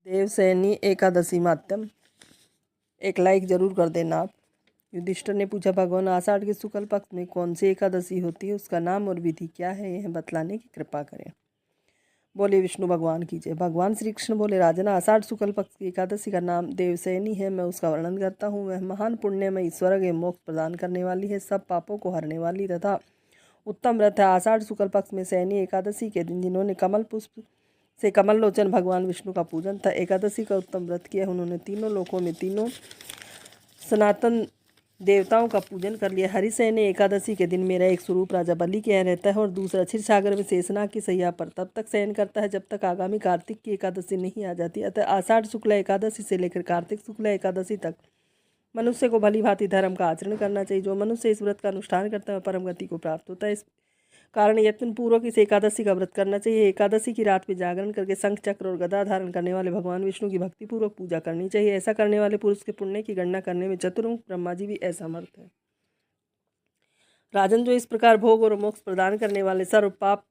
देवसैनी एकादशी मात्यम। एक लाइक जरूर कर देना आप। युधिष्ठिर ने पूछा, भगवान आषाढ़ के शुक्ल पक्ष में कौन सी एकादशी होती है, उसका नाम और विधि क्या है, यह बतलाने की कृपा करें। बोले विष्णु भगवान की जय। भगवान श्री कृष्ण बोले, राजन, आषाढ़ शुक्ल पक्ष की एकादशी का नाम देवसैनी है। मैं उसका वर्णन करता हूँ। वह महान पुण्य में स्वर्ग एवं मोक्ष प्रदान करने वाली है, सब पापों को हरने वाली तथा उत्तम व्रत है। आषाढ़ शुक्ल पक्ष में सैनी एकादशी के दिन जिन्होंने कमल पुष्प से कमल लोचन भगवान विष्णु का पूजन था, एकादशी का उत्तम व्रत किया, उन्होंने तीनों लोकों में तीनों सनातन देवताओं का पूजन कर लिया। हरिसेनी एकादशी के दिन मेरा एक स्वरूप राजा बलि के यहाँ रहता है और दूसरा क्षीर सागर में शेषनाग की सैया पर तब तक शयन करता है जब तक आगामी कार्तिक की एकादशी नहीं आ जाती। अतः आषाढ़ शुक्ला एकादशी से लेकर कार्तिक शुक्ला एकादशी तक मनुष्य को भली भांति धर्म का आचरण करना चाहिए। जो मनुष्य इस व्रत का अनुष्ठान करता है परम गति को प्राप्त होता है। इस कारण यत्न पूर्वक इस एकादशी का व्रत करना चाहिए। एकादशी की रात में जागरण करके शंख चक्र और गदा धारण करने वाले भगवान विष्णु की भक्ति पूर्वक पूजा करनी चाहिए। ऐसा करने वाले पुरुष के पुण्य की गणना करने में चतुर्मुख ब्रह्मा जी भी असमर्थ है। राजन, जो इस प्रकार भोग और मोक्ष प्रदान करने वाले सर्व पाप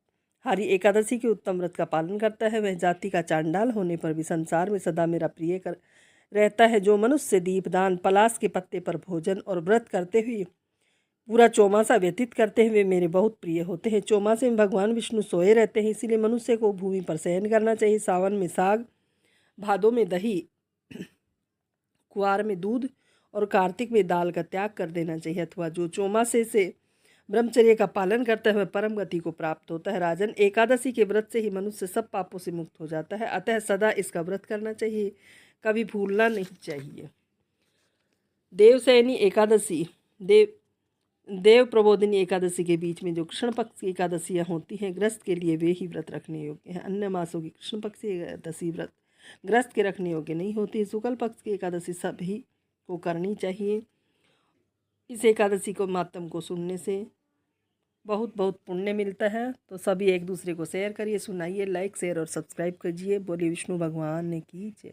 हारी एकादशी के उत्तम व्रत का पालन करता है, वह जाति का चांडाल होने पर भी संसार में सदा मेरा प्रिय रहता है। जो मनुष्य दीपदान, पलाश के पत्ते पर भोजन और व्रत करते हुए पूरा चौमासा व्यतीत करते हैं, वे मेरे बहुत प्रिय होते हैं। चौमासे में भगवान विष्णु सोए रहते हैं, इसीलिए मनुष्य को भूमि पर शयन करना चाहिए। सावन में साग, भादों में दही, कुआर में दूध और कार्तिक में दाल का त्याग कर देना चाहिए। अथवा जो चौमासे से ब्रह्मचर्य का पालन करता है वह परम गति को प्राप्त होता है। राजन, एकादशी के व्रत से ही मनुष्य सब पापों से मुक्त हो जाता है, अतः सदा इसका व्रत करना चाहिए, कभी भूलना नहीं चाहिए। देवसैनी एकादशी देव प्रबोधिनी एकादशी के बीच में जो कृष्ण पक्ष की एकादशियाँ होती हैं, ग्रस्त के लिए वे ही व्रत रखने योग्य हैं। अन्य मासों की कृष्ण पक्ष की एकादशी व्रत ग्रस्त के रखने योग्य नहीं होती। शुक्ल पक्ष की एकादशी सभी को करनी चाहिए। इस एकादशी को मातम को सुनने से बहुत बहुत पुण्य मिलता है। तो सभी एक दूसरे को शेयर करिए, सुनाइए, लाइक शेयर और सब्सक्राइब कीजिए। बोलिए विष्णु भगवान की जय।